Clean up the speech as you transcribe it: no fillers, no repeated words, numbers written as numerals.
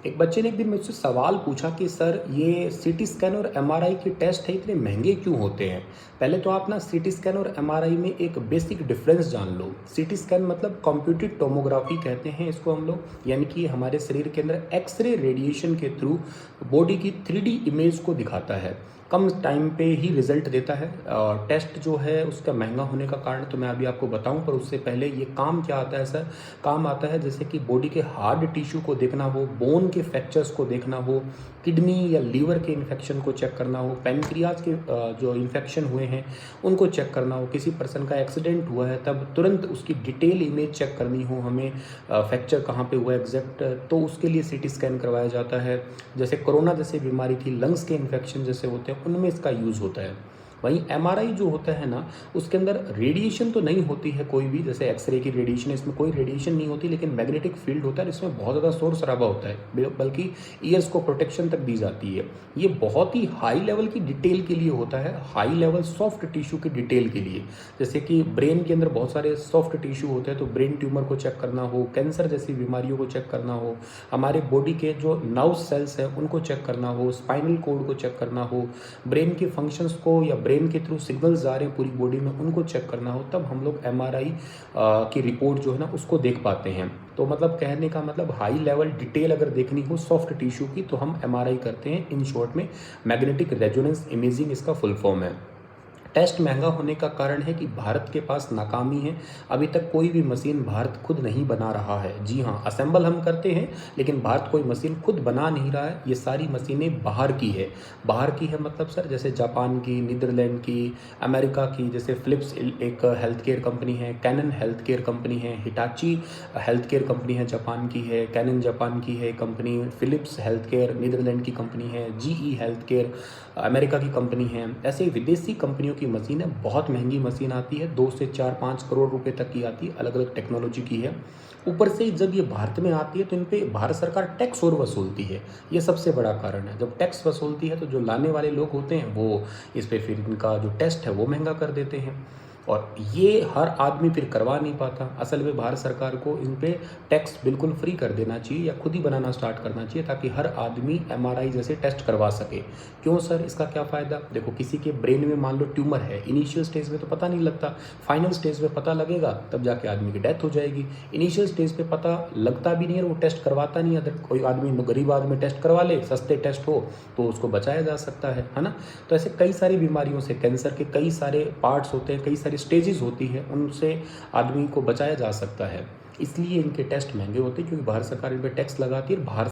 एक बच्चे ने एक दिन मुझसे सवाल पूछा कि सर ये सीटी स्कैन और एमआरआई के टेस्ट है इतने महंगे क्यों होते हैं। पहले तो आप ना सीटी स्कैन और एमआरआई में एक बेसिक डिफरेंस जान लो। सीटी स्कैन मतलब कंप्यूटेड टोमोग्राफी कहते हैं इसको हम लोग, यानी कि हमारे शरीर के अंदर एक्सरे रेडिएशन के थ्रू बॉडी की 3D इमेज को दिखाता है, कम टाइम पे ही रिजल्ट देता है। और टेस्ट जो है उसका महंगा होने का कारण तो मैं अभी आपको बताऊं, पर उससे पहले ये काम क्या आता है सर। काम आता है जैसे कि बॉडी के हार्ड टिश्यू को देखना हो, बोन के फ्रैक्चर्स को देखना हो, किडनी या लीवर के इन्फेक्शन को चेक करना हो, पैनक्रियाज के जो इन्फेक्शन हुए हैं उनको चेक करना हो, किसी पर्सन का एक्सीडेंट हुआ है तब तुरंत उसकी डिटेल इमेज चेक करनी हो हमें, फ्रैक्चर कहाँ पे हुआ एग्जैक्ट, तो उसके लिए सीटी स्कैन करवाया जाता है। जैसे कोरोना जैसी बीमारी थी, लंग्स के इन्फेक्शन जैसे होते हैं उनमें इसका यूज़ होता है। वहीं एमआरआई जो होता है ना, उसके अंदर रेडिएशन तो नहीं होती है कोई भी, जैसे एक्सरे की रेडिएशन है इसमें कोई रेडिएशन नहीं होती, लेकिन मैग्नेटिक फील्ड होता है, इसमें बहुत ज़्यादा शोर शराबा होता है, बल्कि ईयर्स को प्रोटेक्शन तक दी जाती है। ये बहुत ही हाई लेवल की डिटेल के लिए होता है, हाई लेवल सॉफ्ट टिश्यू की डिटेल के लिए। जैसे कि ब्रेन के अंदर बहुत सारे सॉफ्ट टिश्यू होते हैं, तो ब्रेन ट्यूमर को चेक करना हो, कैंसर जैसी बीमारियों को चेक करना हो, हमारे बॉडी के जो नर्व सेल्स हैं उनको चेक करना हो, स्पाइनल कोड को चेक करना हो, ब्रेन के फंक्शंस को या ब्रेन के थ्रू सिग्नल्स जा रहे हैं पूरी बॉडी में उनको चेक करना हो, तब हम लोग एमआरआई की रिपोर्ट जो है ना उसको देख पाते हैं। तो मतलब कहने का मतलब हाई लेवल डिटेल अगर देखनी हो सॉफ्ट टिश्यू की तो हम एमआरआई करते हैं। इन शॉर्ट में मैग्नेटिक रेजोनेंस इमेजिंग इसका फुल फॉर्म है। टेस्ट महंगा होने का कारण है कि भारत के पास नाकामी है, अभी तक कोई भी मशीन भारत खुद नहीं बना रहा है। जी हाँ, असेंबल हम करते हैं लेकिन भारत कोई मशीन खुद बना नहीं रहा है, ये सारी मशीनें बाहर की है। बाहर की है मतलब सर जैसे जापान की, नीदरलैंड की, अमेरिका की, जैसे फिलिप्स एक हेल्थ केयर कंपनी है, कैनन हेल्थ केयर कंपनी है, हिटाची हेल्थ केयर कंपनी है जापान की है, कैनन जापान की है company, Philips health care Netherlands की कंपनी है, जीई हेल्थ केयर अमेरिका की कंपनी है। ऐसे विदेशी कंपनियों की मशीनें बहुत महंगी मशीन आती है, 2 से 4-5 करोड़ रुपए तक की आती है, अलग अलग टेक्नोलॉजी की है। ऊपर से जब ये भारत में आती है तो इन पे भारत सरकार टैक्स और वसूलती है, ये सबसे बड़ा कारण है। जब टैक्स वसूलती है तो जो लाने वाले लोग होते हैं वो इस पे फिर इनका जो टेस्ट है वो महंगा कर देते हैं, और ये हर आदमी फिर करवा नहीं पाता। असल में भारत सरकार को इन पे टैक्स बिल्कुल फ्री कर देना चाहिए या खुद ही बनाना स्टार्ट करना चाहिए, ताकि हर आदमी एमआरआई जैसे टेस्ट करवा सके। क्यों सर, इसका क्या फ़ायदा? देखो, किसी के ब्रेन में मान लो ट्यूमर है, इनिशियल स्टेज में तो पता नहीं लगता, फाइनल स्टेज में पता लगेगा तब जाके आदमी की डेथ हो जाएगी। इनिशियल स्टेज पे पता लगता भी नहीं है, वो टेस्ट करवाता नहीं है। अगर कोई आदमी गरीब आदमी टेस्ट करवा ले, सस्ते टेस्ट हो तो उसको बचाया जा सकता है ना। तो ऐसे कई सारी बीमारियों से, कैंसर के कई सारे पार्ट्स होते हैं, कई सारी स्टेजेस होती है, उनसे आदमी को बचाया जा सकता है। इसलिए इनके टेस्ट महंगे होते हैं, क्योंकि भारत सरकार इन पर टैक्स लगाती है। भारत